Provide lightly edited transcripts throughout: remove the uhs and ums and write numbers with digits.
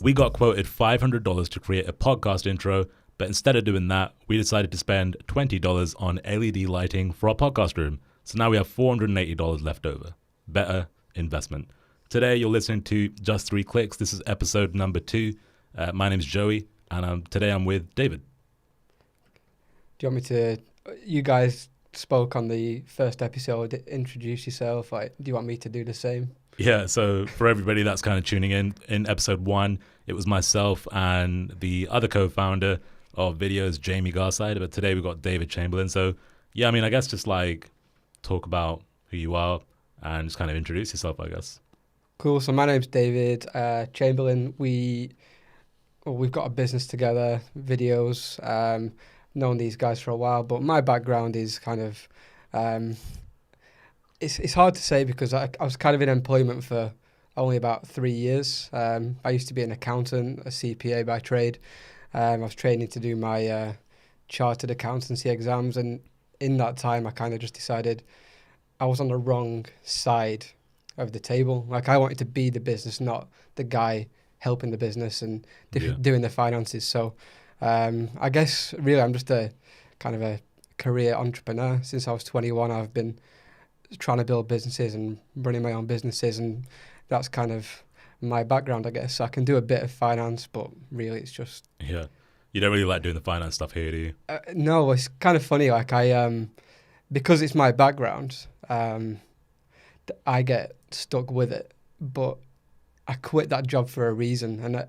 We got quoted $500 to create a podcast intro, but instead of doing that, we decided to spend $20 on LED lighting for our podcast room. So now we have $480 left over. Better investment. Today, you're listening to Just 3 Clicks. This is episode number 2. My name's Joey, and today I'm with David. Do you want me to... You guys spoke on the first episode, introduce yourself. Do you want me to do the same? Yeah, so for everybody that's kind of tuning in episode 1, it was myself and the other co-founder of Viddyoze, Jamie Garside, but today we've got David Chamberlain. So, yeah, I mean, I guess just like talk about who you are and just kind of introduce yourself, I guess. Cool. So my name's David Chamberlain. We've got a business together, Viddyoze. Known these guys for a while, but my background is kind of... It's hard to say because I was kind of in employment for only about 3 years. I used to be an accountant, a CPA by trade. I was training to do my chartered accountancy exams, and in that time I kind of just decided I was on the wrong side of the table. Like, I wanted to be the business, not the guy helping the business and doing the finances. So I guess really I'm just a kind of a career entrepreneur. Since I was 21, I've been trying to build businesses and running my own businesses, and that's kind of my background, I guess. So I can do a bit of finance, but really it's just... Yeah. You don't really like doing the finance stuff here, do you? No, it's kind of funny. Like, because it's my background, I get stuck with it, but I quit that job for a reason. And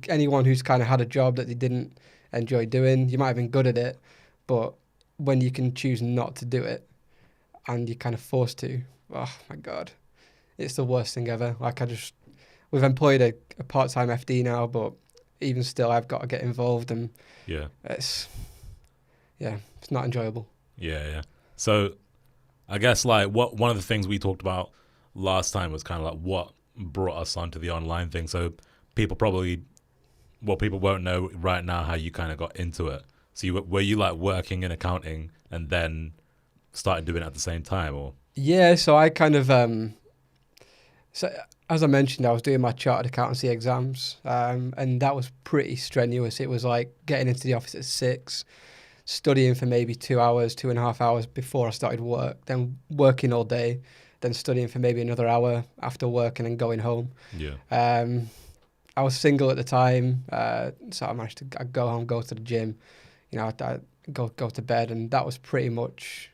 anyone who's kind of had a job that they didn't enjoy doing, you might have been good at it, but when you can choose not to do it and you're kind of forced to, oh my God, it's the worst thing ever. Like, we've employed a part-time FD now, but even still, I've got to get involved, and it's not enjoyable. Yeah. So I guess like one of the things we talked about last time was kind of like what brought us onto the online thing. So people won't know right now how you kind of got into it. So were you like working in accounting and then started doing it at the same time, or? Yeah, so I kind of so as I mentioned, I was doing my chartered accountancy exams, and that was pretty strenuous. It was like getting into the office at 6, studying for maybe 2 hours, 2.5 hours before I started work, then working all day, then studying for maybe another hour after work, and then going home. Yeah. I was single at the time, so I managed to go home, go to the gym, I'd go to bed, and that was pretty much...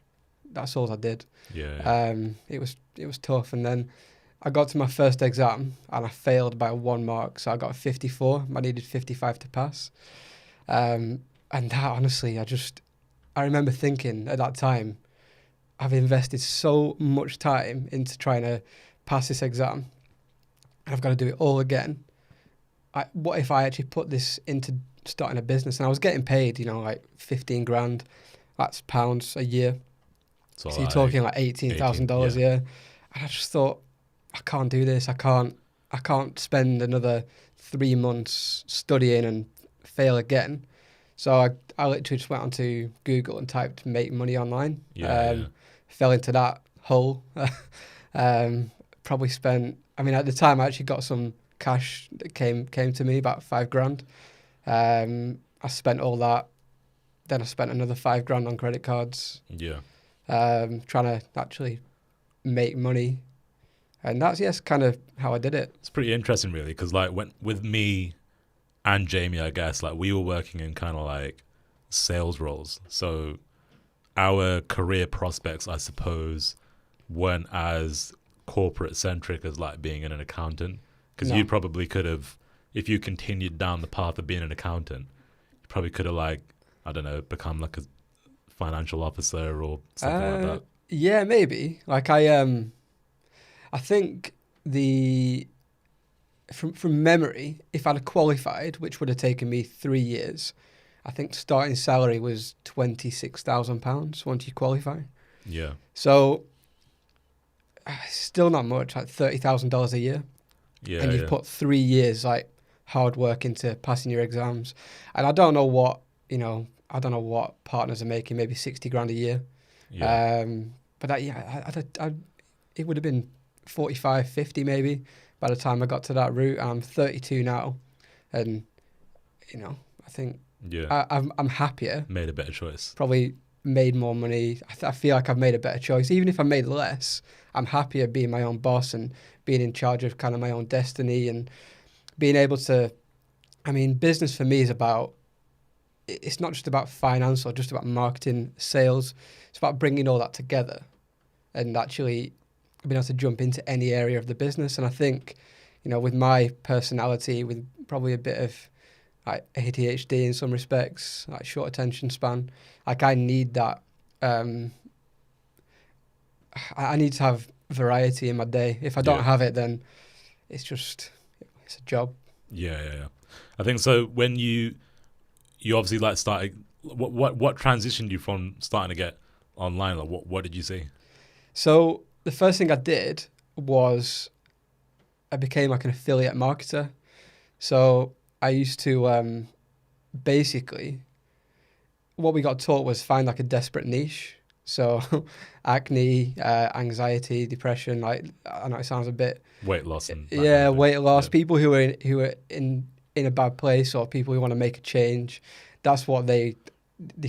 That's all I did. Yeah. It was tough, and then I got to my first exam and I failed by 1 mark, so I got a 54. I needed 55 to pass. And that, honestly, I remember thinking at that time, I've invested so much time into trying to pass this exam, and I've got to do it all again. What if I actually put this into starting a business? And I was getting paid, like 15 grand. That's pounds a year. So you're talking like $18,000 a year. And I just thought, I can't do this. I can't spend another 3 months studying and fail again. So I literally just went onto Google and typed "make money online." Fell into that hole. Probably spent... I mean, at the time, I actually got some cash that came to me, about 5 grand. I spent all that. Then I spent another 5 grand on credit cards. Yeah. Trying to actually make money, and that's kind of how I did it. It's pretty interesting, really, because like with me and Jamie, I guess like we were working in kind of like sales roles, so our career prospects, I suppose, weren't as corporate centric as like being an accountant. Because you probably could have, if you continued down the path of being an accountant, you probably could have like, I don't know, become like a financial officer or something like that. Yeah, maybe. Like I think from memory, if I'd qualified, which would have taken me 3 years, I think starting salary was £26,000 once you qualify. Yeah. So still not much, like $30,000 a year. Yeah. And you've put 3 years like hard work into passing your exams. And I don't know what partners are making, maybe 60 grand a year. Yeah. But it would have been 45, 50 maybe by the time I got to that route. I'm 32 now. And, you know, I think Yeah. I'm happier, Made a better choice. probably made more money. I feel like I've made a better choice. Even if I made less, I'm happier being my own boss and being in charge of kind of my own destiny and being able to, I mean, business for me is about, it's not just about finance or just about marketing, sales. It's about bringing all that together and actually being able to jump into any area of the business. And I think, you know, with my personality, with probably a bit of like ADHD in some respects, like short attention span, like I need that. I need to have variety in my day. If I don't have it, then it's a job. Yeah. I think so. When you obviously like started, what transitioned you from starting to get online? Like what did you see? So the first thing I did was I became like an affiliate marketer. So I used to basically, what we got taught was find like a desperate niche. So acne, anxiety, depression. Like I know it sounds a bit Weight loss and that kind yeah, of thing. weight loss. Yeah. People who are in a bad place or people who want to make a change. That's what they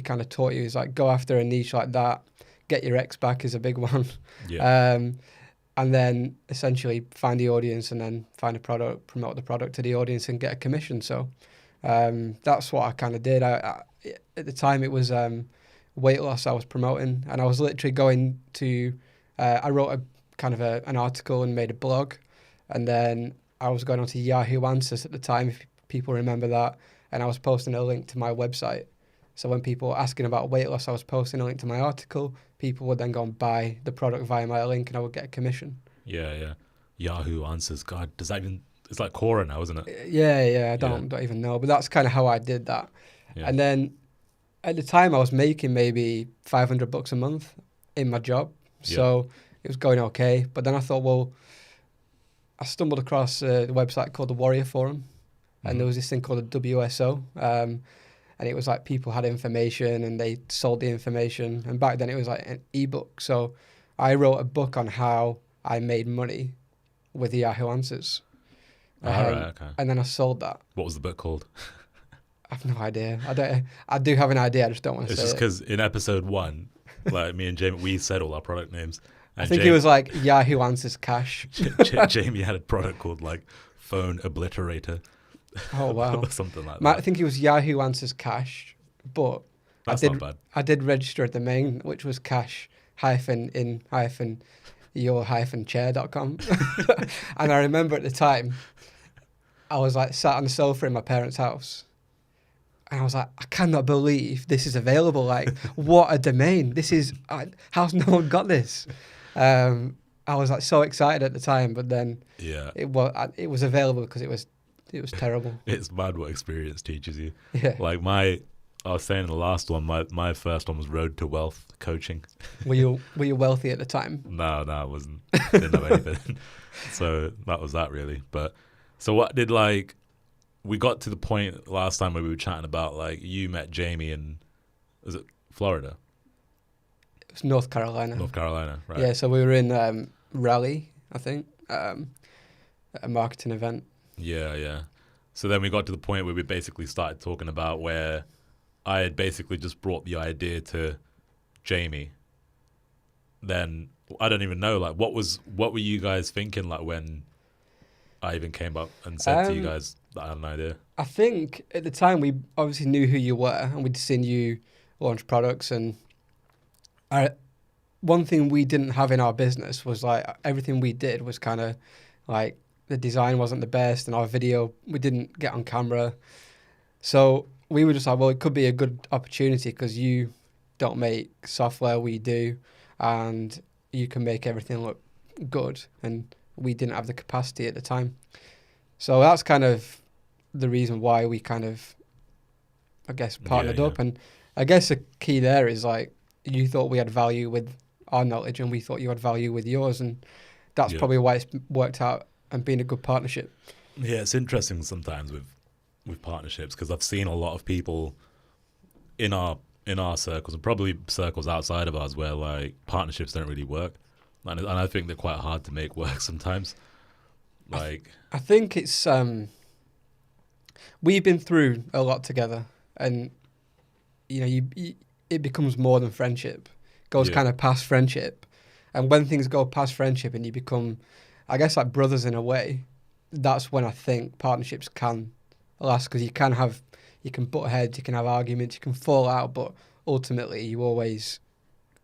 kind of taught you is like go after a niche like that. Get your ex back is a big one. Yeah. And then essentially find the audience and then find a product, promote the product to the audience and get a commission. So that's what I kind of did. At the time, it was weight loss I was promoting, and I was literally going to. I wrote a kind of an article and made a blog, and then I was going on to Yahoo Answers at the time, if people remember that, and I was posting a link to my website. So when people were asking about weight loss, I was posting a link to my article. People would then go and buy the product via my link, and I would get a commission. Yeah. Yahoo Answers. God, does that even? It's like Quora now, isn't it? Yeah. I don't even know, but that's kind of how I did that. Yeah. And then at the time, I was making maybe $500 a month in my job, so it was going okay. But then I thought, well, I stumbled across a website called the Warrior Forum, and there was this thing called the WSO. And it was like people had information and they sold the information. And back then it was like an ebook. So I wrote a book on how I made money with the Yahoo Answers. Okay. And then I sold that. What was the book called? I have no idea. I do have an idea. I just don't want to It's say just it. because in episode 1, like me and Jamie, we said all our product names. And I think it was like Yahoo Answers Cash. Jamie had a product called like Phone Obliterator. Oh, wow. Or something like that. I think it was Yahoo Answers Cash, but That's not bad. I did register a domain, which was cash-in-your-chair.com. And I remember at the time, I was like sat on the sofa in my parents' house. And I was like, I cannot believe this is available. Like, what a domain. This is, how's no one got this? I was like so excited at the time, but then it was available because it was terrible. It's bad what experience teaches you. Yeah. Like I was saying in the last one, my first one was Road to Wealth coaching. Were you wealthy at the time? No, I wasn't. Didn't have anything. So that was that really. But so what did like, we got to the point last time where we were chatting about like you met Jamie in, was it Florida? It was North Carolina. North Carolina, right? Yeah, so we were in Raleigh, I think, at a marketing event. Yeah. So then we got to the point where we basically started talking about where I had basically just brought the idea to Jamie. Then I don't even know, like what were you guys thinking like when I even came up and said to you guys that I had an idea? I think at the time we obviously knew who you were and we'd seen you launch products, and one thing we didn't have in our business was like everything we did was kind of like the design wasn't the best and our video, we didn't get on camera. So we were just like, well, it could be a good opportunity because you don't make software, we do, and you can make everything look good. And we didn't have the capacity at the time. So that's kind of the reason why we kind of, I guess, partnered up. And I guess the key there is like, you thought we had value with our knowledge and we thought you had value with yours. And that's probably why it's worked out and been a good partnership. Yeah, it's interesting sometimes with partnerships because I've seen a lot of people in our circles and probably circles outside of ours where like partnerships don't really work, and I think they're quite hard to make work sometimes. Like I think it's we've been through a lot together, and it becomes more than friendship. Goes Yeah. kind of past friendship, and when things go past friendship and you become, I guess, like brothers in a way, that's when I think partnerships can last, because you can butt heads, you can have arguments, you can fall out, but ultimately you always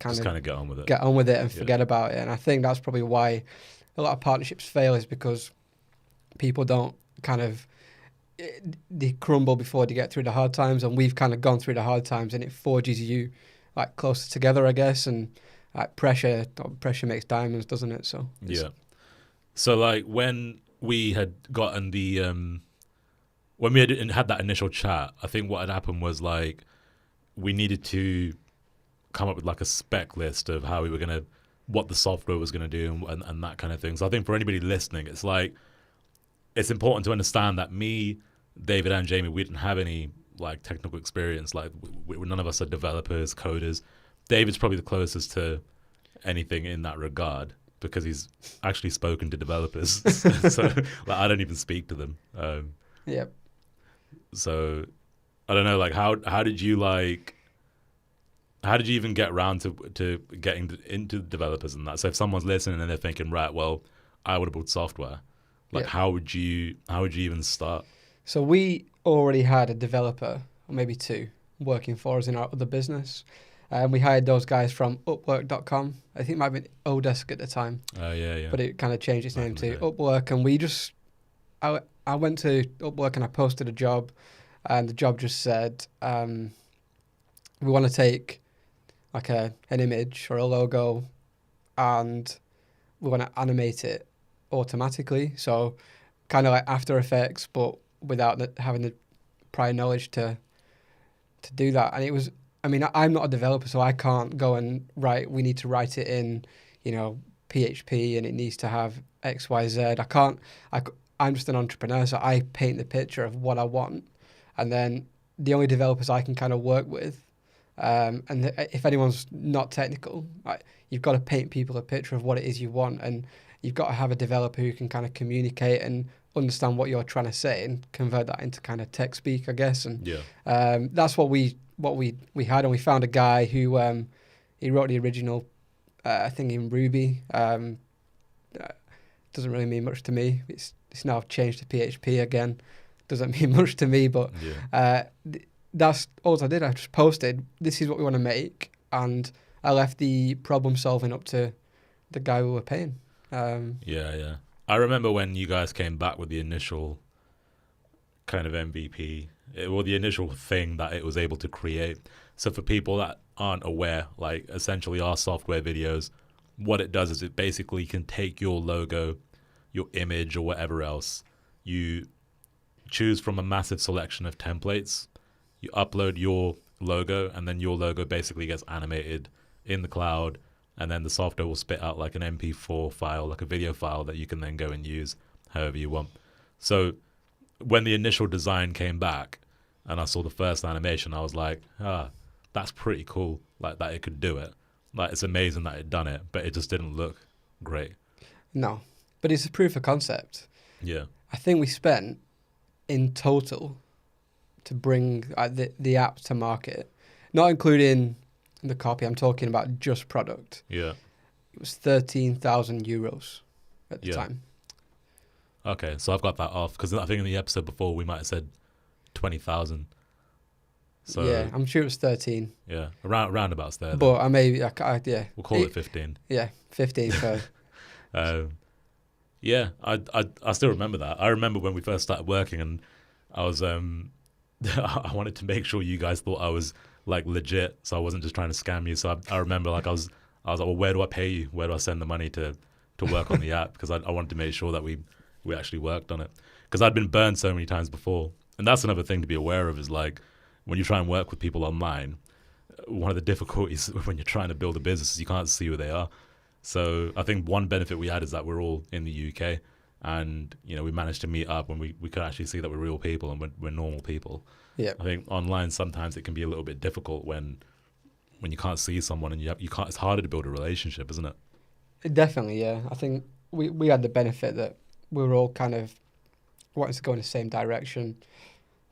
Just kind of get on with it. get on with it and Yeah. forget about it. And I think that's probably why a lot of partnerships fail, is because people don't kind of, they crumble before they get through the hard times, and we've kind of gone through the hard times, and it forges you like closer together, I guess. And like pressure makes diamonds, doesn't it? So Yeah. So like when we had gotten the when we had that initial chat, I think what had happened was like we needed to come up with like a spec list of how we were gonna, what the software was gonna do, and that kind of thing. So I think for anybody listening, it's like it's important to understand that me, David, and Jamie, we didn't have any like technical experience. Like none of us are developers, coders. David's probably the closest to anything in that regard, because he's actually spoken to developers. So like, I don't even speak to them. yeah. So I don't know, like how did you even get around to getting into developers and that? So if someone's listening and they're thinking, right, well, I would have built software, like Yeah. how would you even start? So we already had a developer, or maybe two, working for us in our other business. And we hired those guys from Upwork.com. I think it might have been Odesk at the time. Oh yeah. But it kind of changed its Back name in the to day. Upwork. And I went to Upwork and I posted a job, and the job just said, we want to take like an image or a logo, and we want to animate it automatically. So kind of like After Effects, but without having the prior knowledge to do that. And it was, I mean, I'm not a developer, so I can't go and we need to write it in, PHP, and it needs to have X, Y, Z. I'm just an entrepreneur, so I paint the picture of what I want. And then the only developers I can kind of work with, if anyone's not technical, you've got to paint people a picture of what it is you want, and you've got to have a developer who can kind of communicate and understand what you're trying to say and convert that into kind of tech speak, I guess. And that's what we had, and we found a guy who he wrote the original thing in Ruby. Doesn't really mean much to me. It's now changed to PHP again. Doesn't mean much to me, but that's all I did. I just posted, this is what we want to make, and I left the problem solving up to the guy we were paying. Yeah. I remember when you guys came back with the initial kind of MVP, or the initial thing that it was able to create. So for people that aren't aware, like essentially our software Viddyoze, what it does is it basically can take your logo, your image, or whatever else. You choose from a massive selection of templates. You upload your logo, and then your logo basically gets animated in the cloud, and then the software will spit out like an MP4 file, like a video file that you can then go and use however you want. So when the initial design came back and I saw the first animation, I was like, that's pretty cool, like that it could do it. Like it's amazing that it done it, but it just didn't look great. No, but it's a proof of concept. Yeah. I think we spent in total to bring the app to market, not including the copy, I'm talking about just product. Yeah. It was 13,000 euros at the time. Okay, so I've got that off, because I think in the episode before we might have said 20,000. So yeah, I'm sure it was 13. Yeah, roundabouts there. But I we'll call it 15. Yeah, 15 for. Yeah, I still remember that. I remember when we first started working, and I was I wanted to make sure you guys thought I was like legit, so I wasn't just trying to scam you. So I remember like I was like, well, where do I pay you? Where do I send the money to work on the app? Because I wanted to make sure that we actually worked on it, because I'd been burned so many times before. And that's another thing to be aware of, is like when you try and work with people online, one of the difficulties when you're trying to build a business is you can't see who they are. So I think one benefit we had is that we're all in the UK, and we managed to meet up when we could actually see that we're real people and we're normal people. Yeah. I think online sometimes it can be a little bit difficult when you can't see someone, and you can't. It's harder to build a relationship, isn't it? Definitely, yeah. I think we had the benefit that we were all kind of wanting to go in the same direction.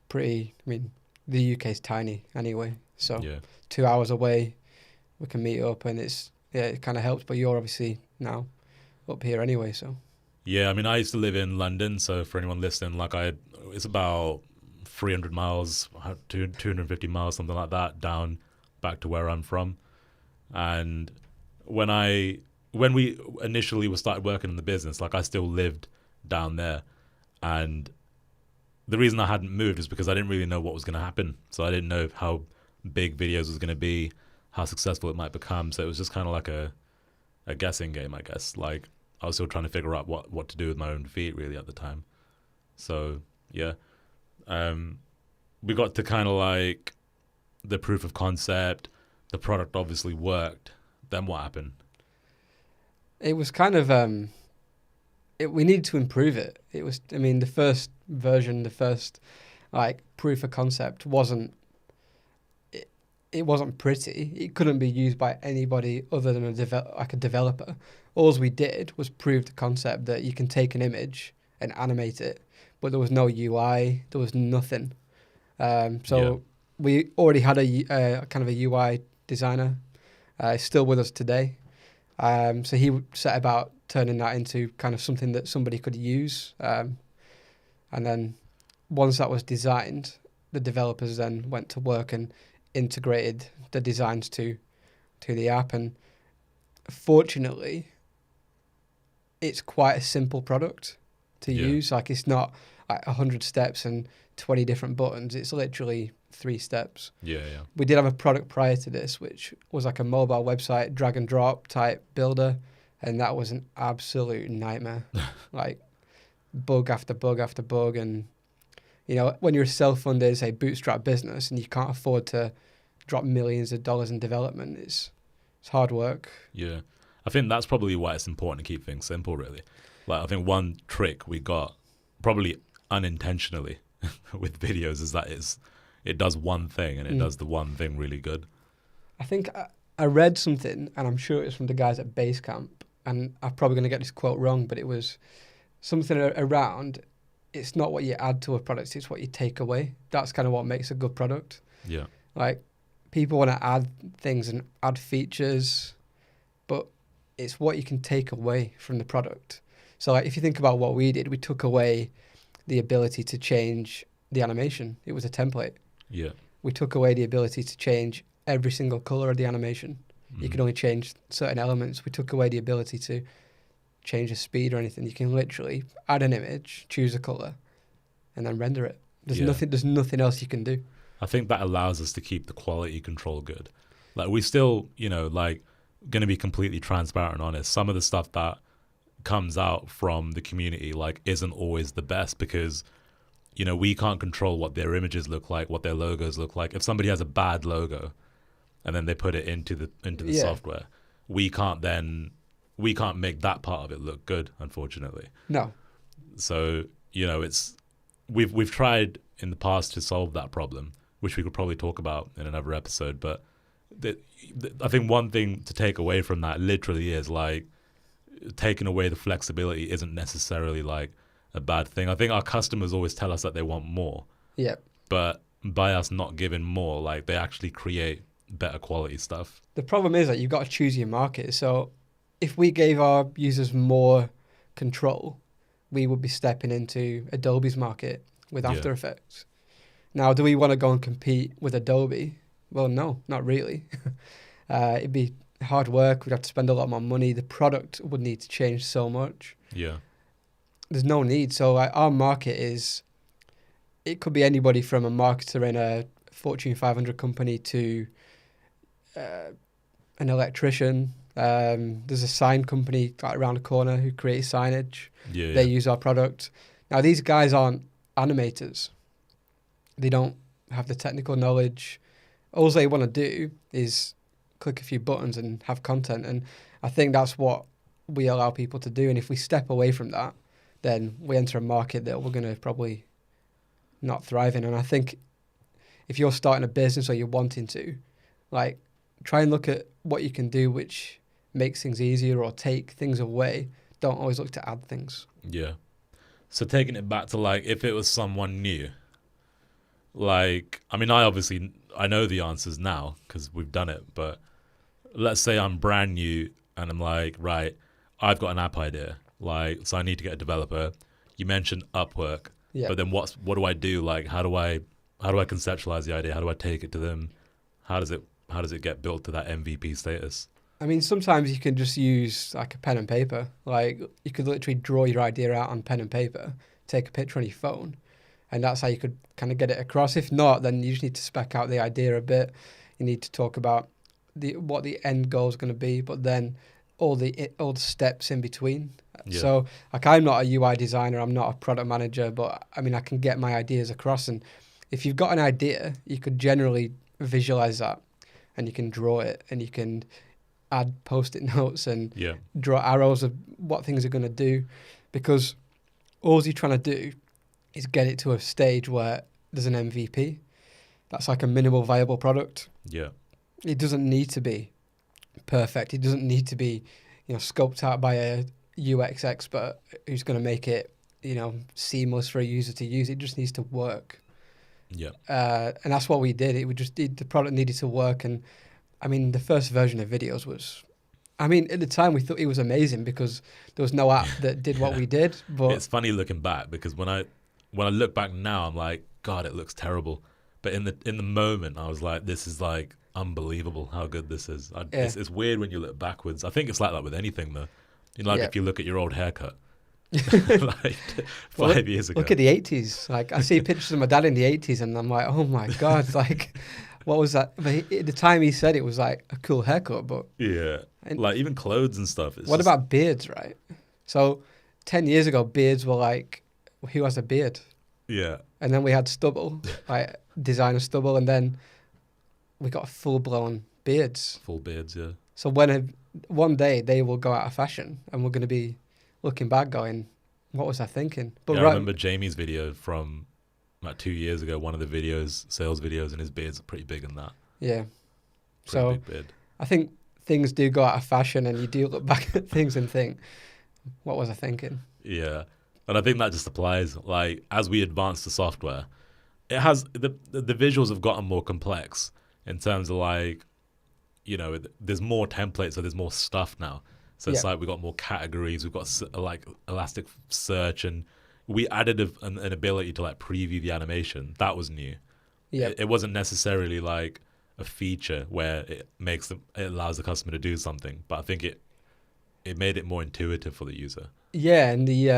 pretty. I mean, the UK's tiny anyway, so Yeah. 2 hours away, we can meet up, and it kind of helps. But you're obviously now up here anyway, so Yeah, I mean, I used to live in London, so for anyone listening, like it's about 300 miles, 250 miles, something like that, down back to where I'm from. And when we initially started working in the business, like I still lived down there, and the reason I hadn't moved is because I didn't really know what was going to happen. So I didn't know how big Viddyoze was going to be, how successful it might become. So it was just kind of like a guessing game, I guess. Like I was still trying to figure out what to do with my own feet really at the time. So yeah, we got to kind of like the proof of concept. The product obviously worked. Then what happened? it was kind of we needed to improve it. It was, I mean, the first version, the first like proof of concept wasn't. It wasn't pretty. It couldn't be used by anybody other than a developer. All we did was prove the concept that you can take an image and animate it, but there was no UI. There was nothing. We already had a kind of a UI designer, still with us today. So he set about turning that into kind of something that somebody could use. And then once that was designed, the developers then went to work and integrated the designs to the app. And fortunately, it's quite a simple product to use. Like it's not like 100 steps and 20 different buttons. It's literally 3 steps. Yeah. We did have a product prior to this, which was like a mobile website, drag and drop type builder. And that was an absolute nightmare. Like bug after bug after bug. And, you know, when you're a self-funded, say, bootstrap business and you can't afford to drop millions of dollars in development, it's hard work. Yeah. I think that's probably why it's important to keep things simple, really. Like, I think one trick we got, probably unintentionally, with Viddyoze is that it does one thing and it does the one thing really good. I think I read something, and I'm sure it was from the guys at Basecamp, and I'm probably going to get this quote wrong, but it was something around, it's not what you add to a product, it's what you take away. That's kind of what makes a good product. Yeah. Like, people want to add things and add features, but it's what you can take away from the product. So like, if you think about what we did, we took away the ability to change the animation. It was a template. Yeah. We took away the ability to change every single color of the animation. You can only change certain elements. We took away the ability to change the speed or anything. You can literally add an image, choose a color, and then render it. There's nothing else you can do. I think that allows us to keep the quality control good. Like we still, like going to be completely transparent and honest. Some of the stuff that comes out from the community like isn't always the best because, we can't control what their images look like, what their logos look like. If somebody has a bad logo and then they put it into the software, we can't make that part of it look good, unfortunately. No. So, we've tried in the past to solve that problem, which we could probably talk about in another episode. But I think one thing to take away from that literally is like taking away the flexibility isn't necessarily like a bad thing. I think our customers always tell us that they want more. Yeah. But by us not giving more, like they actually create better quality stuff. The problem is that you've got to choose your market. So if we gave our users more control, we would be stepping into Adobe's market with After Effects. Now, do we want to go and compete with Adobe? Well, no, not really. It'd be hard work. We'd have to spend a lot more money. The product would need to change so much. Yeah. There's no need. So our market it could be anybody from a marketer in a Fortune 500 company to an electrician. There's a sign company around the corner who creates signage. They use our product. Now, these guys aren't animators. They don't have the technical knowledge. All they want to do is click a few buttons and have content. And I think that's what we allow people to do. And if we step away from that, then we enter a market that we're going to probably not thrive in. And I think if you're starting a business or you're wanting to, like, try and look at what you can do which makes things easier or take things away. Don't always look to add things. Yeah. So taking it back to like, if it was someone new, Like, I mean, I know the answers now because we've done it. But let's say I'm brand new and I'm like, right, I've got an app idea. Like, so I need to get a developer. You mentioned Upwork, Yeah. but then what do I do? Like, how do I conceptualize the idea? How do I take it to them? How does it get built to that MVP status? I mean, sometimes you can just use like a pen and paper. Like you could literally draw your idea out on pen and paper, take a picture on your phone, and that's how you could kind of get it across. If not, then you just need to spec out the idea a bit. You need to talk about what the end goal is going to be, but then all the steps in between. Yeah. So like I'm not a UI designer, I'm not a product manager, but I mean I can get my ideas across. And if you've got an idea, you could generally visualize that, and you can draw it, and you can add post-it notes and Yeah. draw arrows of what things are going to do, because all you're trying to do is get it to a stage where there's an MVP. That's like a minimal viable product. Yeah. It doesn't need to be perfect. It doesn't need to be, scoped out by a UX expert who's going to make it, seamless for a user to use. It just needs to work. Yeah. And that's what we did. The product needed to work. And I mean, the first version of Viddyoze was, I mean, at the time we thought it was amazing because there was no app that did what we did. But it's funny looking back because when I look back now, I'm like, God, it looks terrible. But in the moment, I was like, this is like unbelievable how good this is. It's weird when you look backwards. I think it's like that with anything though. If you look at your old haircut, like 5 years ago. Look at the 80s. Like I see pictures of my dad in the 80s, and I'm like, oh my God, like. What was that? But at the time he said it was like a cool haircut, but yeah, like even clothes and stuff. What about beards, right? So 10 years ago, beards were like, who has a beard? Yeah. And then we had stubble, like designer stubble, and then we got full-blown beards. Full beards, yeah. So one day they will go out of fashion, and we're going to be looking back going, what was I thinking? But I remember Jamie's video from like 2 years ago, one of the sales videos, and his beard's pretty big in that. Yeah. Pretty big beard. I think things do go out of fashion, and you do look back at things and think, what was I thinking? Yeah. And I think that just applies, like, as we advance the software, it has, the visuals have gotten more complex in terms of like, there's more templates, so there's more stuff now. So it's like we've got more categories, we've got like elastic search, and we added an ability to like preview the animation. That was new. Yeah. It wasn't necessarily like a feature where it allows the customer to do something, but I think it made it more intuitive for the user. Yeah, and the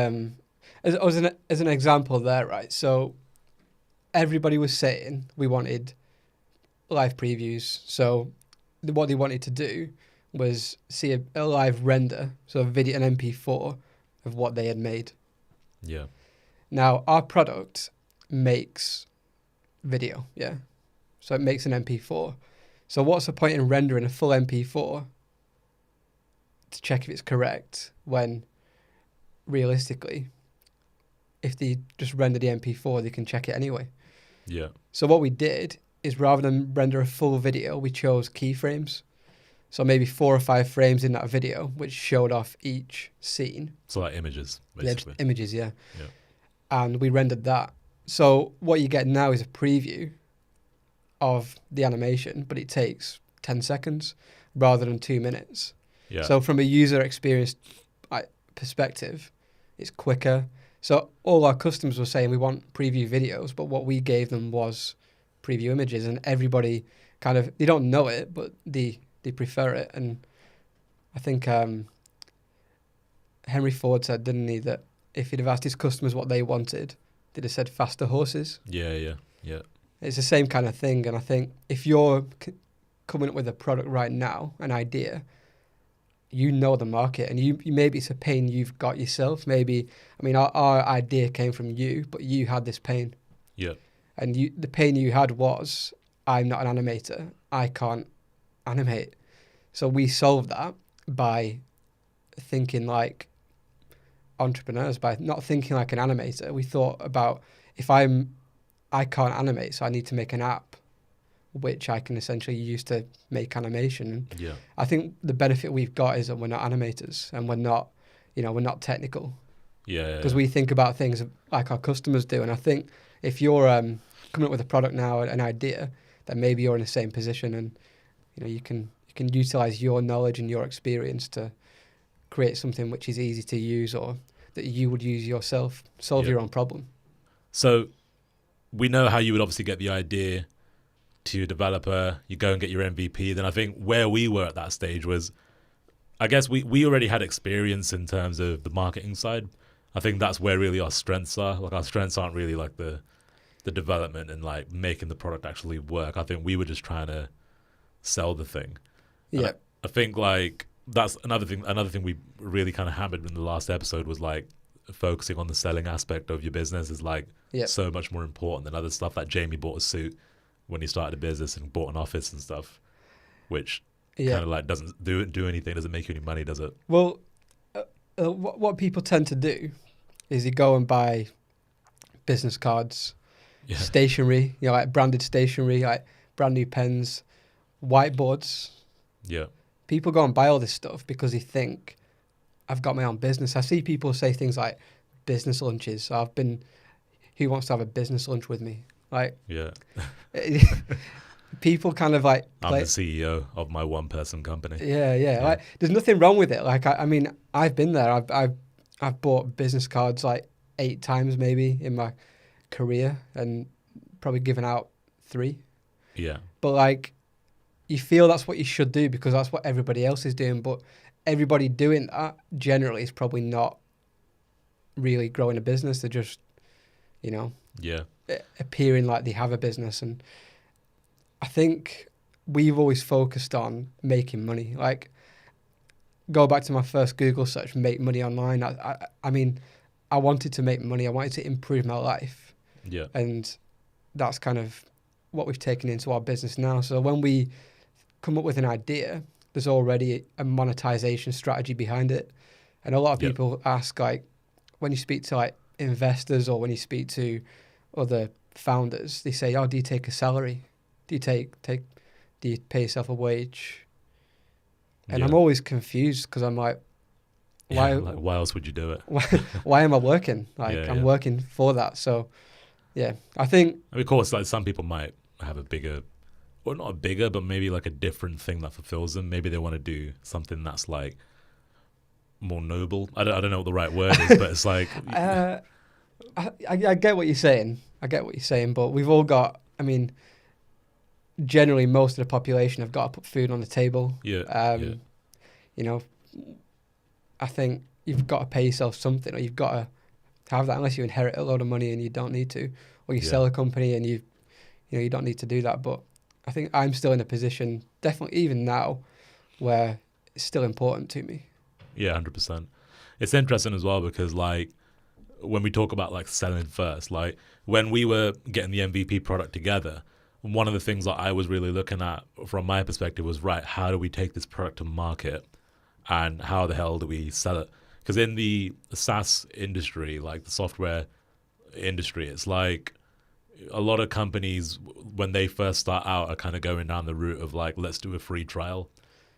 as an example there, right? So everybody was saying we wanted live previews. So what they wanted to do was see a live render, so an MP4 of what they had made. Yeah. Now, our product makes video, yeah? So it makes an MP4. So what's the point in rendering a full MP4 to check if it's correct when, realistically, if they just render the MP4, they can check it anyway? Yeah. So what we did is rather than render a full video, we chose keyframes. So maybe 4 or 5 frames in that video, which showed off each scene. So like images, basically. Yeah, images, yeah. And we rendered that. So what you get now is a preview of the animation, but it takes 10 seconds rather than 2 minutes. Yeah. So from a user experience perspective, it's quicker. So all our customers were saying we want preview videos, but what we gave them was preview images, and everybody kind of, they don't know it, but they prefer it. And I think Henry Ford said, didn't he, that if he'd have asked his customers what they wanted, they'd have said faster horses. Yeah. It's the same kind of thing. And I think if you're coming up with a product right now, an idea, you know the market, and you maybe it's a pain you've got yourself. Maybe, I mean, our idea came from you, but you had this pain. Yeah. And the pain you had was, I'm not an animator. I can't animate. So we solved that by thinking like entrepreneurs, by not thinking like an animator. We thought about, I can't animate, so I need to make an app which I can essentially use to make animation. Yeah. I think the benefit we've got is that we're not animators, and we're not technical. Yeah. Because we think about things like our customers do. And I think if you're coming up with a product now, an idea, then maybe you're in the same position, and you can utilize your knowledge and your experience to create something which is easy to use or that you would use yourself, solve your own problem. So we know how you would obviously get the idea to a developer, you go and get your MVP. Then I think where we were at that stage was, I guess we already had experience in terms of the marketing side. I think that's where really our strengths are. Like our strengths aren't really like the development and like making the product actually work. I think we were just trying to sell the thing. Yeah. I think like that's another thing we really kind of hammered in the last episode was like focusing on the selling aspect of your business is like so much more important than other stuff. Like Jamie bought a suit when he started a business and bought an office and stuff, which kind of like doesn't do anything, doesn't make you any money, does it? Well, what people tend to do is you go and buy business cards, stationery, like branded stationery, like brand new pens, whiteboards. Yeah. People go and buy all this stuff because they think, I've got my own business. I see people say things like business lunches. Who wants to have a business lunch with me? Like, people kind of like... I'm the CEO of my one-person company. Yeah. Like, there's nothing wrong with it. Like, I mean, I've been there. I've bought business cards like 8 times maybe in my career and probably given out 3. Yeah. But like, you feel that's what you should do because that's what everybody else is doing. But everybody doing that generally is probably not really growing a business. They're just, appearing like they have a business. And I think we've always focused on making money. Like, go back to my first Google search, make money online. I mean, I wanted to make money. I wanted to improve my life. Yeah. And that's kind of what we've taken into our business now. So when we come up with an idea, there's already a monetization strategy behind it. And a lot of people ask, like, when you speak to like investors or when you speak to other founders, they say, "Oh, do you take a salary? Do you do you pay yourself a wage?" And I'm always confused because I'm like, why else would you do it? Why am I working? Like, I'm working for that. So, I think... I mean, of course, like some people might have a bigger, or not a bigger, but maybe like a different thing that fulfills them. Maybe they want to do something that's like more noble. I don't know what the right word is, but it's like... I get what you're saying. But we've all got... I mean... Generally, most of the population have got to put food on the table. I think you've got to pay yourself something, or you've got to have that, unless you inherit a load of money and you don't need to, or you sell a company and you don't need to do that. But I think I'm still in a position, definitely even now, where it's still important to me. Yeah, 100%. It's interesting as well because like when we talk about like selling first, like when we were getting the MVP product together, one of the things that I was really looking at from my perspective was, right, how do we take this product to market and how the hell do we sell it? Because in the SaaS industry, like the software industry, it's like a lot of companies, when they first start out, are kind of going down the route of like, let's do a free trial.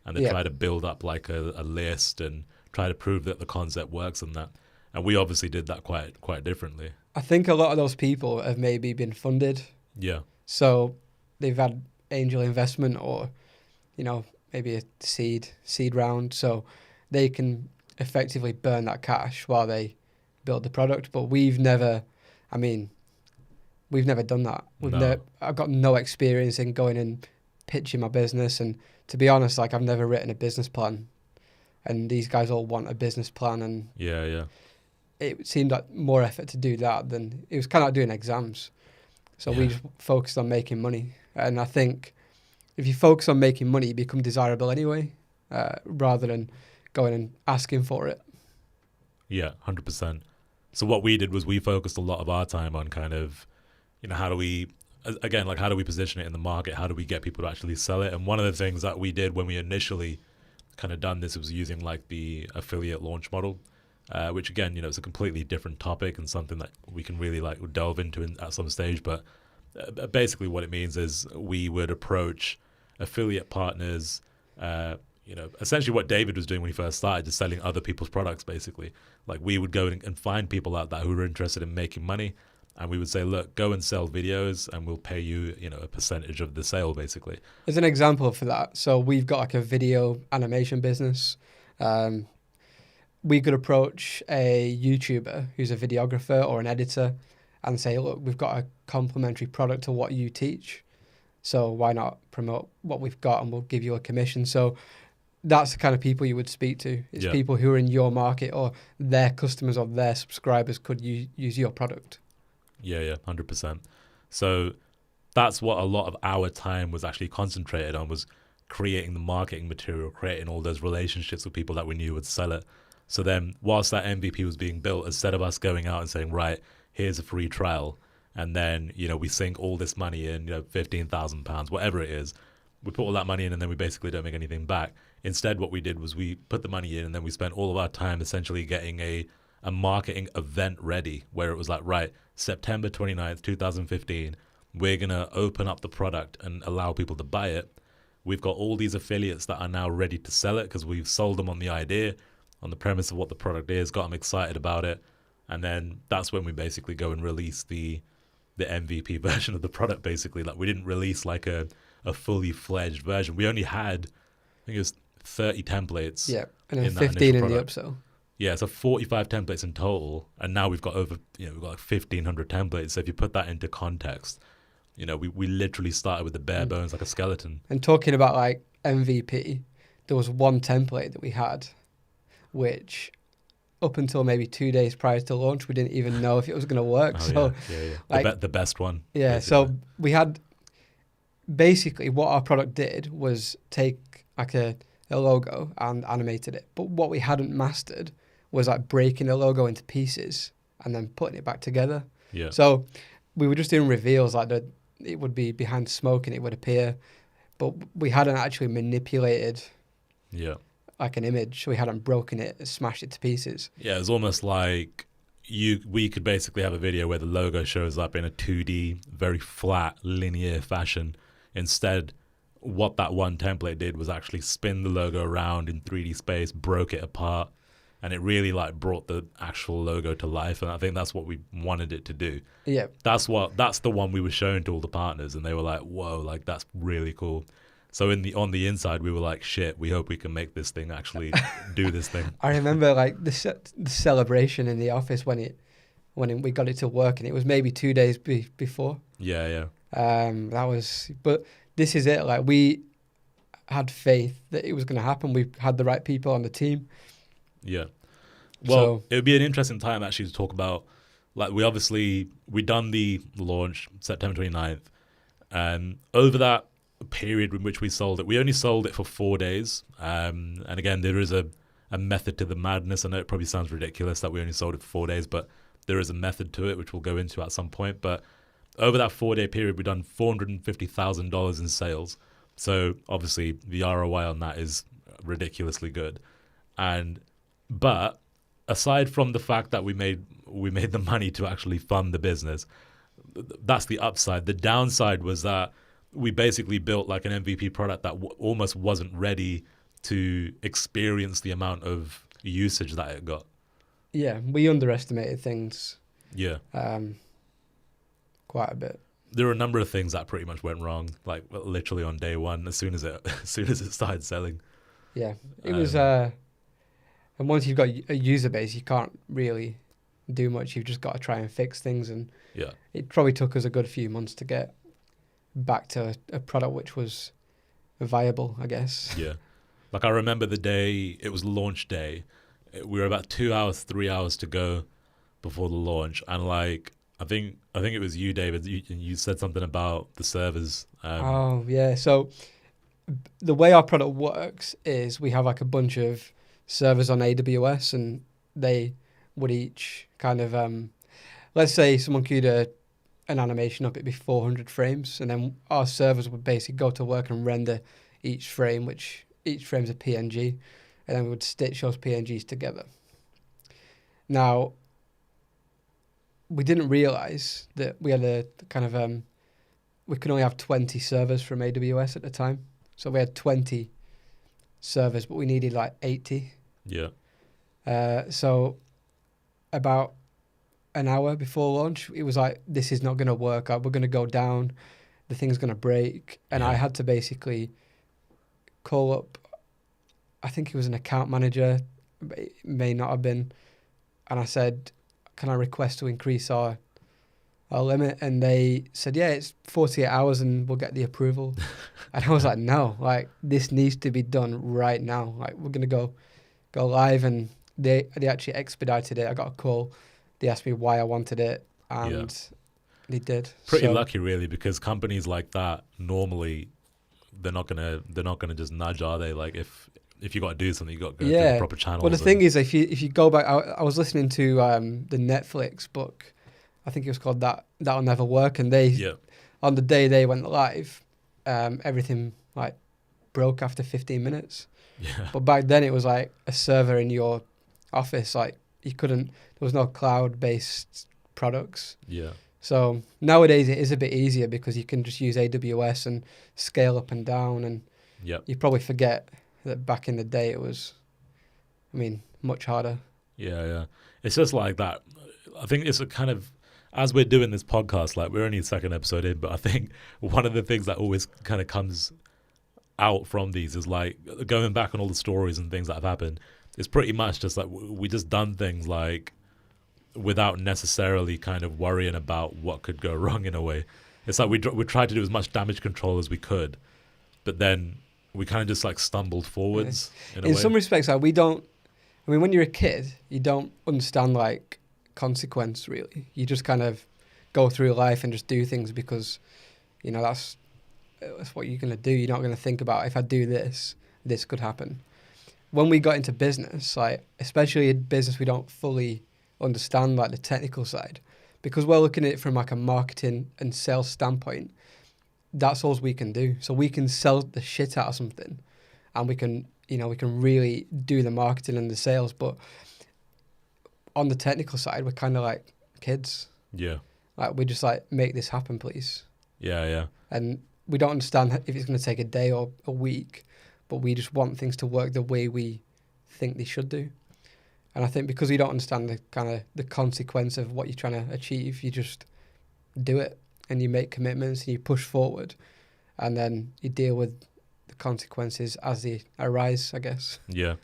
And they try to build up like a list and try to prove that the concept works and that. And we obviously did that quite differently. I think a lot of those people have maybe been funded. Yeah. So they've had angel investment or, maybe a seed round. So they can effectively burn that cash while they build the product. But we've never done that. I've got no experience in going and pitching my business. And to be honest, like I've never written a business plan. And these guys all want a business plan. And it seemed like more effort to do that than it was kind of like doing exams. So we just focused on making money. And I think if you focus on making money, you become desirable anyway, rather than going and asking for it. Yeah, 100%. So what we did was we focused a lot of our time on kind of, how do we position it in the market? How do we get people to actually sell it? And one of the things that we did when we initially kind of done this was using like the affiliate launch model. Which again, it's a completely different topic and something that we can really like delve into at some stage. But basically what it means is we would approach affiliate partners, essentially what David was doing when he first started, just selling other people's products, basically. Like we would go and find people out there who were interested in making money and we would say, look, go and sell videos, and we'll pay you, a percentage of the sale, basically. As an example for that, so we've got like a video animation business. We could approach a YouTuber who's a videographer or an editor and say, look, we've got a complementary product to what you teach. So why not promote what we've got, and we'll give you a commission. So that's the kind of people you would speak to. It's people who are in your market, or their customers or their subscribers could use your product. Yeah, 100%. So that's what a lot of our time was actually concentrated on, was creating the marketing material, creating all those relationships with people that we knew would sell it. So then whilst that MVP was being built, instead of us going out and saying, right, here's a free trial, and then, we sink all this money in, £15,000, whatever it is, we put all that money in and then we basically don't make anything back. Instead, what we did was we put the money in and then we spent all of our time essentially getting a marketing event ready, where it was like, right, September 29th, 2015, we're going to open up the product and allow people to buy it. We've got all these affiliates that are now ready to sell it because we've sold them on the idea, on the premise of what the product is, got them excited about it. And then that's when we basically go and release the MVP version of the product, basically. Like, we didn't release like a fully fledged version. We only had, I think it was 30 templates. Yeah, and then 15 in the upsell. Yeah, so 45 templates in total, and now we've got over, we've got like 1,500 templates. So if you put that into context, we literally started with the bare bones, like a skeleton. And talking about like MVP, there was one template that we had, which up until maybe 2 days prior to launch, we didn't even know if it was going to work. Yeah. Like, the best one. Yeah, basically. So we had, basically what our product did was take like a logo and animated it. But what we hadn't mastered was like breaking a logo into pieces and then putting it back together. Yeah. So we were just doing reveals, like it would be behind smoke and it would appear, but we hadn't actually manipulated like an image. We hadn't broken it and smashed it to pieces. Yeah, it was almost like we could basically have a video where the logo shows up in a 2D, very flat, linear fashion. Instead, what that one template did was actually spin the logo around in 3D space, broke it apart, and it really like brought the actual logo to life. And I think that's what we wanted it to do. Yeah. That's the one we were showing to all the partners, and they were like, whoa, like that's really cool. So on the inside, we were like, shit, we hope we can make this thing actually do this thing. I remember like the celebration in the office when we got it to work, and it was maybe 2 days before. Yeah. But this is it. Like, we had faith that it was going to happen. We had the right people on the team. Yeah. Well, it would be an interesting time actually to talk about, like, we done the launch September 29th, and over that period in which we sold it, we only sold it for 4 days. And again, there is a method to the madness. I know it probably sounds ridiculous that we only sold it for 4 days, but there is a method to it, which we'll go into at some point. But over that 4-day period, we've done $450,000 in sales. So obviously the ROI on that is ridiculously good. But aside from the fact that we made the money to actually fund the business, that's the upside. The downside was that we basically built like an MVP product that almost wasn't ready to experience the amount of usage that it got. Yeah, we underestimated things. Yeah. Quite a bit. There were a number of things that pretty much went wrong, like literally on day one, as soon as it started selling. Yeah, it was. And once you've got a user base, you can't really do much. You've just got to try and fix things, and it probably took us a good few months to get back to a product which was viable, I guess. Yeah, like I remember the day it was launch day. We were about 2 hours, 3 hours to go before the launch, and like. I think it was you, David. You said something about the servers. Oh, yeah. So the way our product works is we have like a bunch of servers on AWS, and they would each kind of, let's say someone queued an animation up, it'd be 400 frames, and then our servers would basically go to work and render each frame, which each frame's a PNG, and then we would stitch those PNGs together. Now, we didn't realize that we had a kind of, we could only have 20 servers from AWS at the time. So we had 20 servers, but we needed like 80. Yeah. So about an hour before launch, it was like, this is not going to work. We're going to go down. The thing's going to break. And I had to basically call up, I think it was an account manager, but it may not have been. And I said, can I request to increase our limit? And they said, yeah, it's 48 hours and we'll get the approval. And I was like, no, like this needs to be done right now. Like we're going to go live. And they actually expedited it. I got a call. They asked me why I wanted it, and they did. Pretty lucky, really, because companies like that normally they're not gonna just nudge, are they? Like if you got to do something, you got to go through the proper channels. Well, the thing is, if you go back, I was listening to the Netflix book. I think it was called That'll Never Work, and they on the day they went live, everything like broke after 15 minutes. Yeah. But back then it was like a server in your office, like you couldn't. There was no cloud-based products. Yeah. So nowadays it is a bit easier because you can just use AWS and scale up and down, and you probably forget that back in the day it was, much harder. Yeah. It's just like that. I think it's a kind of, as we're doing this podcast, like we're only the second episode in, but I think one of the things that always kind of comes out from these is like going back on all the stories and things that have happened. It's pretty much just like we just done things like without necessarily kind of worrying about what could go wrong in a way. It's like we tried to do as much damage control as we could, but then we kind of just like stumbled forwards in a way. In some respects, like when you're a kid, you don't understand like consequence really. You just kind of go through life and just do things because, that's what you're going to do. You're not going to think about, if I do this, this could happen. When we got into business, like especially in business, we don't fully understand like the technical side, because we're looking at it from like a marketing and sales standpoint. That's all we can do. So we can sell the shit out of something, and we can really do the marketing and the sales. But on the technical side, we're kind of like kids. Yeah. Like we just like, make this happen, please. Yeah. And we don't understand if it's going to take a day or a week, but we just want things to work the way we think they should do. And I think because you don't understand the kind of the consequence of what you're trying to achieve, you just do it and you make commitments and you push forward, and then you deal with the consequences as they arise, I guess. Yeah.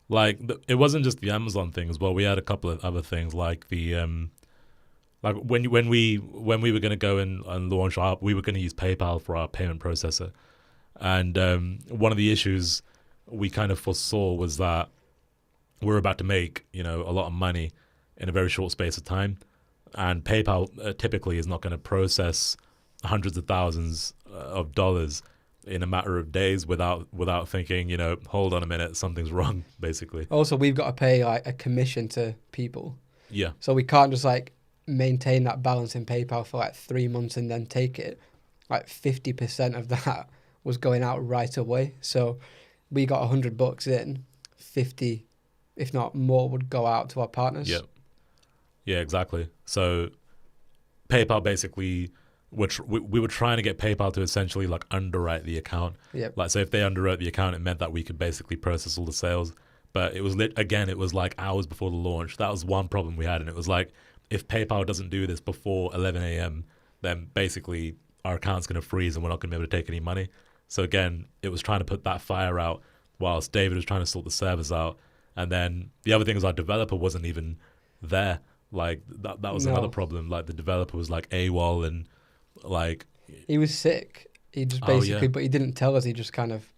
Like it wasn't just the Amazon thing as well. We had a couple of other things like the like when we were going to go and launch we were going to use PayPal for our payment processor. And one of the issues we kind of foresaw was that we're about to make, a lot of money in a very short space of time. And PayPal typically is not going to process hundreds of thousands of dollars in a matter of days without thinking, hold on a minute, something's wrong, basically. Also, we've got to pay like a commission to people. Yeah. So we can't just like maintain that balance in PayPal for like 3 months and then take it. Like 50% of that was going out right away. So we got $100 in, 50, if not more, would go out to our partners. Yeah. Yeah, exactly. So PayPal basically, we were trying to get PayPal to essentially like underwrite the account. Yep. Like, so if they underwrote the account, it meant that we could basically process all the sales. But it was it was like hours before the launch. That was one problem we had. And it was like, if PayPal doesn't do this before 11 a.m., then basically our account's going to freeze and we're not going to be able to take any money. So again, it was trying to put that fire out whilst David was trying to sort the servers out. And then the other thing is our developer wasn't even there. Like that was another problem. Like the developer was like AWOL and like... He was sick. He just basically, but he didn't tell us. He just kind of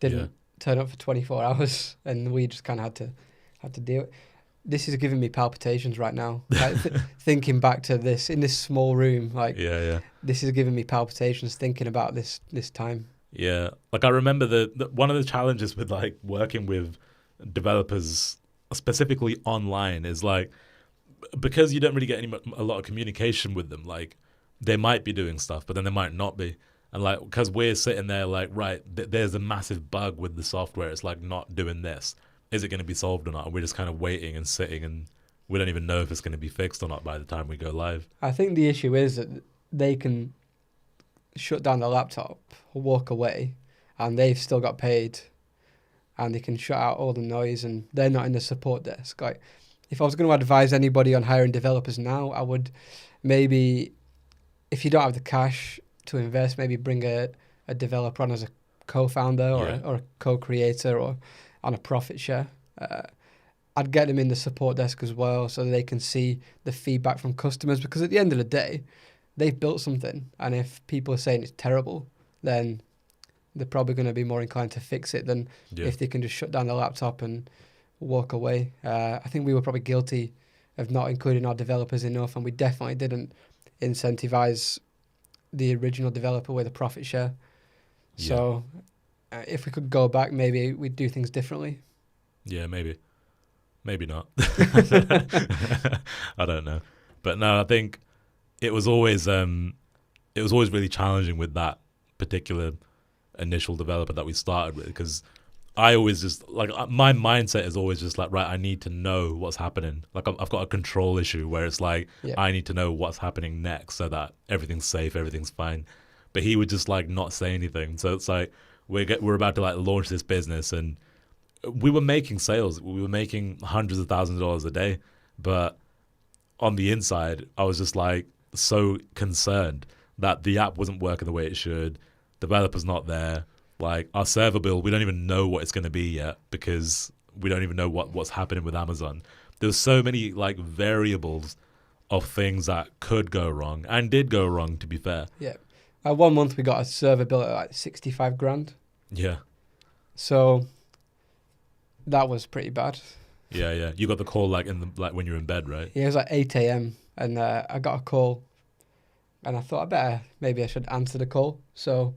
didn't turn up for 24 hours and we just kind of had to deal with it. This is giving me palpitations right now. Like, thinking back to this in this small room, like this is giving me palpitations thinking about this time. Yeah, like I remember the one of the challenges with like working with developers specifically online is like, because you don't really get a lot of communication with them. Like they might be doing stuff, but then they might not be. And like, because we're sitting there like, right, there's a massive bug with the software. It's like not doing this. Is it going to be solved or not? And we're just kind of waiting and sitting, and we don't even know if it's going to be fixed or not by the time we go live. I think the issue is that they can shut down the laptop, walk away, and they've still got paid, and they can shut out all the noise, and they're not in the support desk. Like, if I was going to advise anybody on hiring developers now, I would maybe, if you don't have the cash to invest, maybe bring a developer on as a co-founder or a co-creator or on a profit share. I'd get them in the support desk as well so that they can see the feedback from customers, because at the end of the day, they've built something, and if people are saying it's terrible, then they're probably going to be more inclined to fix it than if they can just shut down the laptop and walk away. I think we were probably guilty of not including our developers enough, and we definitely didn't incentivize the original developer with a profit share. So if we could go back, maybe we'd do things differently. Yeah, maybe not. I don't know, but no, I think it was always really challenging with that particular initial developer that we started with, because I always just like, my mindset is always just like, right, I need to know what's happening. Like I've got a control issue where it's like, I need to know what's happening next so that everything's safe, everything's fine. But he would just like not say anything. So it's like we're about to like launch this business, and we were making sales. We were making hundreds of thousands of dollars a day, but on the inside, I was just like so concerned that the app wasn't working the way it should. Developer's not there. Like our server bill, we don't even know what it's going to be yet, because we don't even know what's happening with Amazon. There's so many like variables of things that could go wrong and did go wrong, to be fair. Yeah. 1 month we got a server bill at like 65 grand. Yeah. So that was pretty bad. Yeah. You got the call like when you're in bed, right? Yeah, it was like 8 a.m. and I got a call, and I thought maybe I should answer the call. So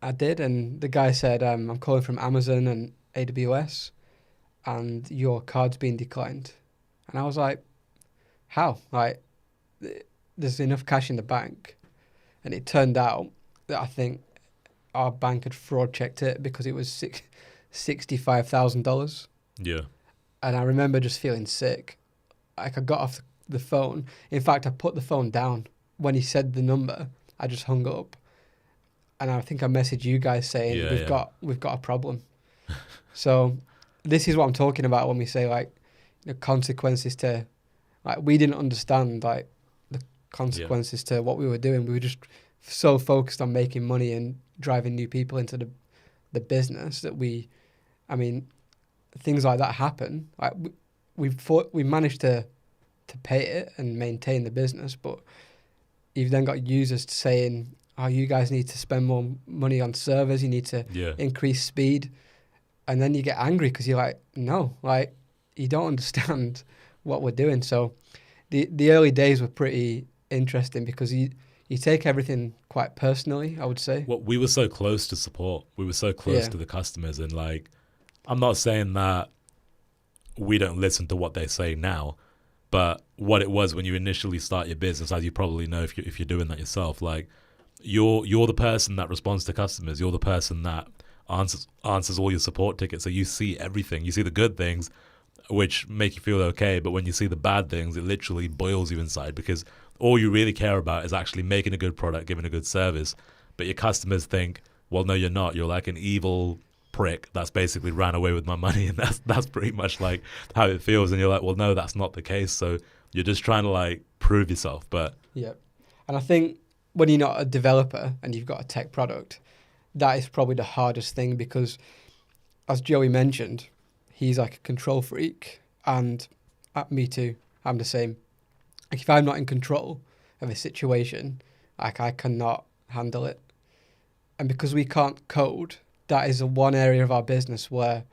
I did, and the guy said, I'm calling from Amazon and AWS, and your card's been declined. And I was like, how? Like, there's enough cash in the bank. And it turned out that I think our bank had fraud checked it because it was $65,000. Yeah. And I remember just feeling sick. Like I got off the phone. In fact, I put the phone down. When he said the number, I just hung up. And I think I messaged you guys saying, we've got a problem. So this is what I'm talking about when we say like the consequences to, like, we didn't understand like the consequences to what we were doing. We were just so focused on making money and driving new people into the business that things like that happen. Like we managed to pay it and maintain the business, but you've then got users saying, oh, you guys need to spend more money on servers, you need to increase speed. And then you get angry because you're like, no, like, you don't understand what we're doing. So the early days were pretty interesting because you take everything quite personally, I would say. Well, we were so close to support. We were so close to the customers. And like, I'm not saying that we don't listen to what they say now, but what it was when you initially start your business, as you probably know if you're doing that yourself, like, you're the person that responds to customers. You're the person that answers all your support tickets. So you see everything. You see the good things, which make you feel okay. But when you see the bad things, it literally boils you inside, because all you really care about is actually making a good product, giving a good service. But your customers think, well, no, you're not. You're like an evil prick that's basically ran away with my money. And that's pretty much like how it feels. And you're like, well, no, that's not the case. So you're just trying to like prove yourself. But yeah. And I think when you're not a developer and you've got a tech product, that is probably the hardest thing, because as Joey mentioned, he's like a control freak, and me too, I'm the same. Like, if I'm not in control of a situation, like, I cannot handle it. And because we can't code, that is the one area of our business where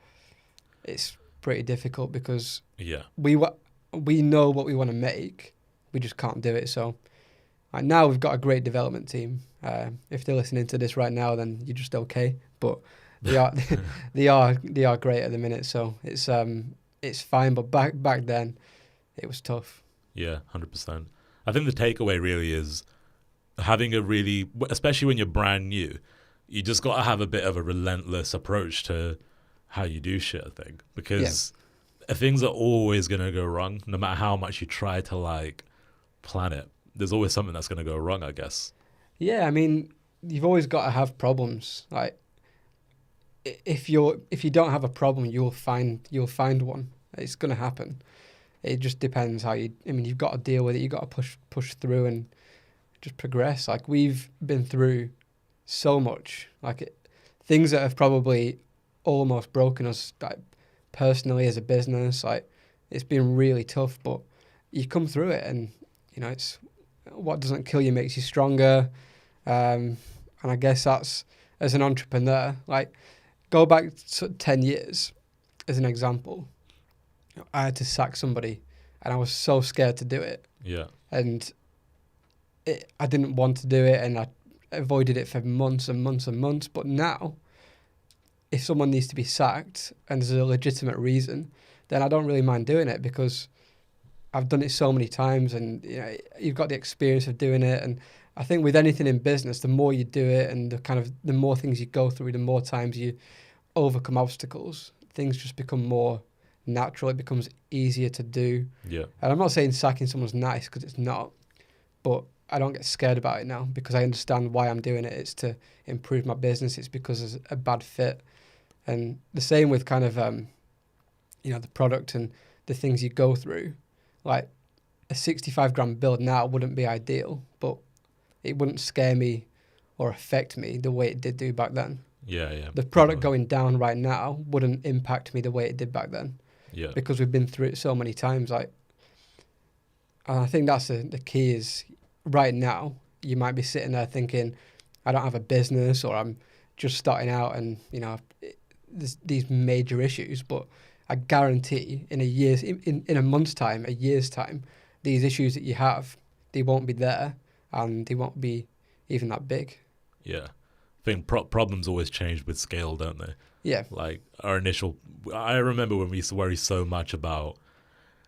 it's pretty difficult, because we know what we want to make, we just can't do it. So like, now we've got a great development team. If they're listening to this right now, then you're just okay. But they are they are great at the minute. So it's fine. But back then, it was tough. Yeah, 100%. I think the takeaway really is having especially when you're brand new, you just got to have a bit of a relentless approach to how you do shit, I think. Because things are always going to go wrong, no matter how much you try to like plan it. There's always something that's going to go wrong, I guess. Yeah, I mean, you've always got to have problems. Like, if you don't have a problem, you'll find one. It's going to happen. It just depends how you. I mean, you've got to deal with it. You've got to push through and just progress. Like, we've been through so much, like things that have probably almost broken us, like personally as a business. Like, it's been really tough, but you come through it, and it's what doesn't kill you makes you stronger. And I guess that's, as an entrepreneur, like, go back 10 years as an example. I had to sack somebody, and I was so scared to do it. Yeah. And I didn't want to do it, and I avoided it for months and months and months. But now, if someone needs to be sacked and there's a legitimate reason, then I don't really mind doing it, because I've done it so many times, and you've got the experience of doing it. And I think with anything in business, the more you do it, and the more things you go through, the more times you overcome obstacles, things just become more natural. It becomes easier to do. Yeah. And I'm not saying sacking someone's nice, because it's not, but I don't get scared about it now, because I understand why I'm doing it. It's to improve my business. It's because it's a bad fit. And the same with kind of, the product and the things you go through. Like, a 65 grand build now wouldn't be ideal, but it wouldn't scare me or affect me the way it did do back then. Yeah, yeah. The product going down right now wouldn't impact me the way it did back then. Yeah. Because we've been through it so many times. Like, and I think that's the key is, right now, you might be sitting there thinking, I don't have a business, or I'm just starting out, and, there's these major issues. But I guarantee in a month's time, a year's time, these issues that you have, they won't be there, and they won't be even that big. Yeah. I think problems always change with scale, don't they? Yeah. Like, I remember when we used to worry so much about,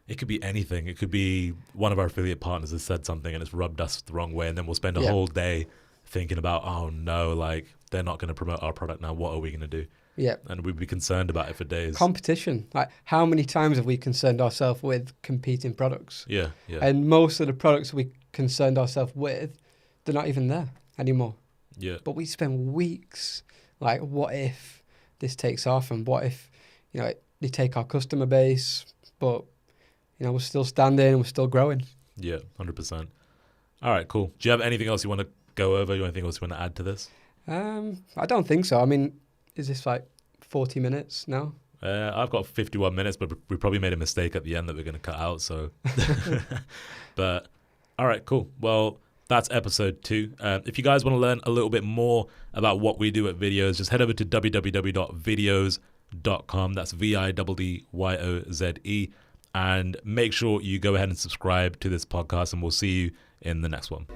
it could be anything. It could be one of our affiliate partners has said something and it's rubbed us the wrong way, and then we'll spend a whole day thinking about, oh no, like, they're not going to promote our product now. What are we going to do? Yeah. And we'd be concerned about it for days. Competition. Like, how many times have we concerned ourselves with competing products? Yeah, yeah. And most of the products we concerned ourselves with, they're not even there anymore. Yeah. But we spend weeks, like, what if this takes off, and what if, they take our customer base, but, we're still standing, we're still growing. Yeah, 100%. All right, cool. Do you have anything else you want to go over? Anything else you want to add to this? I don't think so. I mean, is this like 40 minutes now? I've got 51 minutes, but we probably made a mistake at the end that we're going to cut out. So, but all right, cool. Well, that's episode 2. If you guys want to learn a little bit more about what we do at Viddyoze, just head over to www.viddyoze.com. That's Viddyoze. And make sure you go ahead and subscribe to this podcast, and we'll see you in the next one.